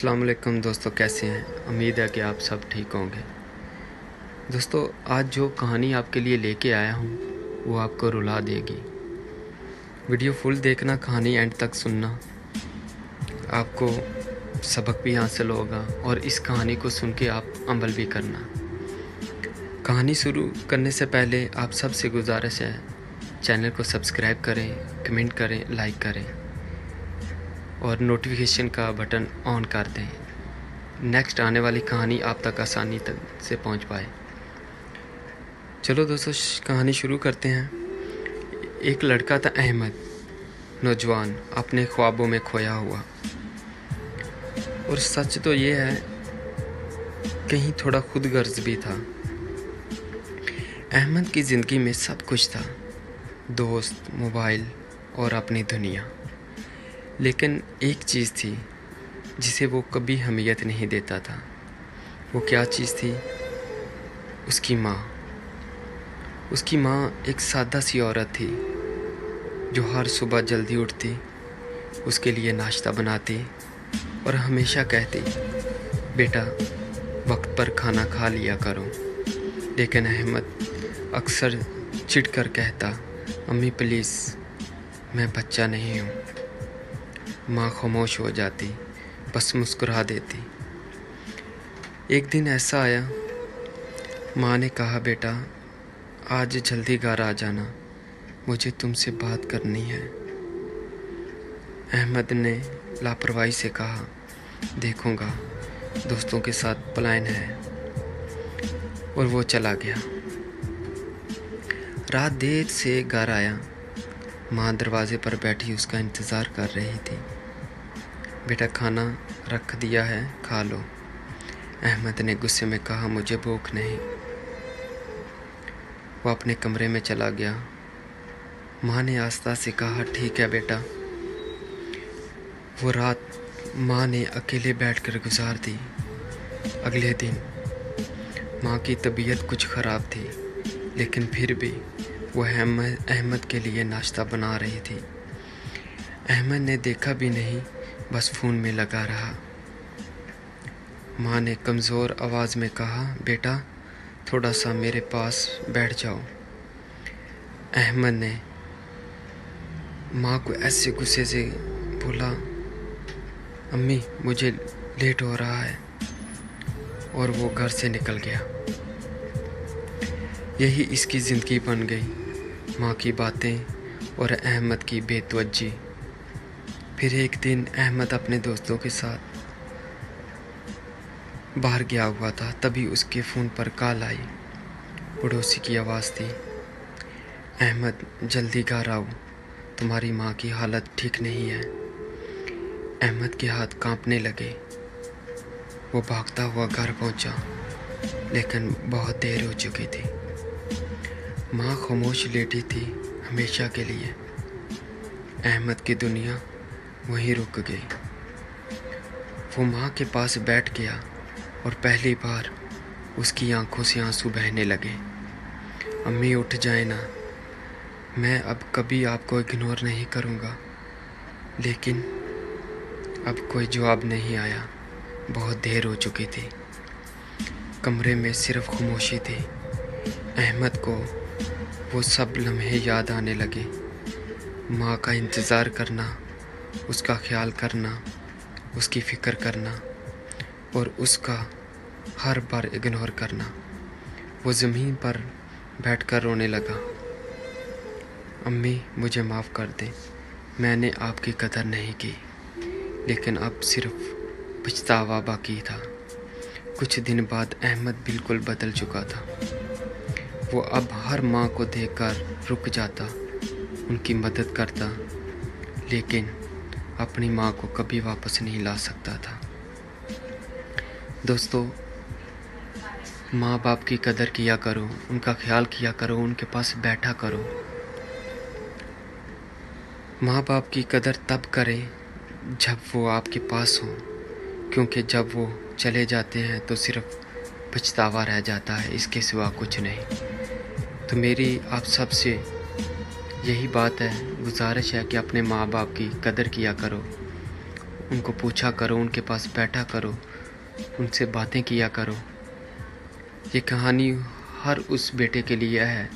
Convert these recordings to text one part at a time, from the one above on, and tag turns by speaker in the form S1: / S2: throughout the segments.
S1: अस्सलाम वालेकुम दोस्तों, कैसे हैं? उम्मीद है कि आप सब ठीक होंगे। दोस्तों, आज जो कहानी आपके लिए लेके आया हूँ वो आपको रुला देगी। वीडियो फुल देखना, कहानी एंड तक सुनना, आपको सबक भी हासिल होगा और इस कहानी को सुन के आप अमल भी करना। कहानी शुरू करने से पहले आप सबसे गुजारिश है, चैनल को सब्सक्राइब करें, कमेंट करें, लाइक करें और नोटिफिकेशन का बटन ऑन कर दें। नेक्स्ट आने वाली कहानी आप तक आसानी तक से पहुंच पाए। चलो दोस्तों, कहानी शुरू करते हैं। एक लड़का था अहमद, नौजवान, अपने ख्वाबों में खोया हुआ। और सच तो ये है, कहीं थोड़ा खुदगर्ज भी था। अहमद की ज़िंदगी में सब कुछ था, दोस्त, मोबाइल और अपनी दुनिया। लेकिन एक चीज़ थी जिसे वो कभी अहमियत नहीं देता था। वो क्या चीज़ थी? उसकी माँ। उसकी माँ एक सादा सी औरत थी जो हर सुबह जल्दी उठती, उसके लिए नाश्ता बनाती और हमेशा कहती, बेटा वक्त पर खाना खा लिया करो। लेकिन अहमद अक्सर चिढ़कर कहता, अम्मी प्लीज़, मैं बच्चा नहीं हूँ। माँ खामोश हो जाती, बस मुस्कुरा देती। एक दिन ऐसा आया, माँ ने कहा, बेटा आज जल्दी घर आ जाना, मुझे तुमसे बात करनी है। अहमद ने लापरवाही से कहा, देखूंगा, दोस्तों के साथ प्लान है। और वो चला गया। रात देर से घर आया। माँ दरवाजे पर बैठी उसका इंतज़ार कर रही थी। बेटा खाना रख दिया है, खा लो। अहमद ने गुस्से में कहा, मुझे भूख नहीं। वो अपने कमरे में चला गया। माँ ने आस्था से कहा, ठीक है बेटा। वो रात माँ ने अकेले बैठकर गुजार दी। अगले दिन माँ की तबीयत कुछ ख़राब थी, लेकिन फिर भी वो अहमद के लिए नाश्ता बना रही थी। अहमद ने देखा भी नहीं, बस फ़ोन में लगा रहा। माँ ने कमज़ोर आवाज़ में कहा, बेटा थोड़ा सा मेरे पास बैठ जाओ। अहमद ने माँ को ऐसे गुस्से से बोला, अम्मी मुझे लेट हो रहा है, और वो घर से निकल गया। यही इसकी ज़िंदगी बन गई, माँ की बातें और अहमद की बेतवज्जी। फिर एक दिन अहमद अपने दोस्तों के साथ बाहर गया हुआ था, तभी उसके फ़ोन पर कॉल आई। पड़ोसी की आवाज़ थी, अहमद जल्दी घर आओ, तुम्हारी माँ की हालत ठीक नहीं है। अहमद के हाथ कांपने लगे। वो भागता हुआ घर पहुंचा, लेकिन बहुत देर हो चुकी थी। माँ खामोश लेटी थी हमेशा के लिए। अहमद की दुनिया वहीं रुक गई। वो माँ के पास बैठ गया और पहली बार उसकी आंखों से आंसू बहने लगे। अम्मी उठ जाए ना, मैं अब कभी आपको इग्नोर नहीं करूँगा। लेकिन अब कोई जवाब नहीं आया। बहुत देर हो चुकी थी। कमरे में सिर्फ खामोशी थी। अहमद को वो सब लम्हे याद आने लगे। माँ का इंतज़ार करना, उसका ख्याल करना, उसकी फ़िक्र करना और उसका हर बार इग्नोर करना। वो ज़मीन पर बैठकर रोने लगा। अम्मी मुझे माफ़ कर दें, मैंने आपकी कदर नहीं की। लेकिन अब सिर्फ पछतावा बाकी था। कुछ दिन बाद अहमद बिल्कुल बदल चुका था। वो अब हर माँ को देखकर रुक जाता, उनकी मदद करता, लेकिन अपनी माँ को कभी वापस नहीं ला सकता था। दोस्तों, माँ बाप की कदर किया करो, उनका ख्याल किया करो, उनके पास बैठा करो। माँ बाप की कदर तब करें जब वो आपके पास हो, क्योंकि जब वो चले जाते हैं तो सिर्फ पछतावा रह जाता है, इसके सिवा कुछ नहीं। तो मेरी आप सब से यही बात है, गुजारिश है कि अपने माँ बाप की कदर किया करो, उनको पूछा करो, उनके पास बैठा करो, उनसे बातें किया करो। ये कहानी हर उस बेटे के लिए है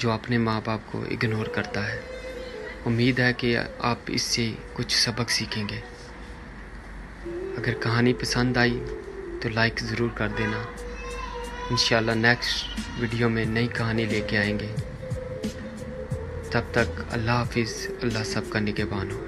S1: जो अपने माँ बाप को इग्नोर करता है। उम्मीद है कि आप इससे कुछ सबक सीखेंगे। अगर कहानी पसंद आई तो लाइक ज़रूर कर देना। इंशाल्लाह नेक्स्ट वीडियो में नई कहानी लेके आएंगे। तब तक अल्लाह हाफिज़। अल्लाह सबका निगहबान हो।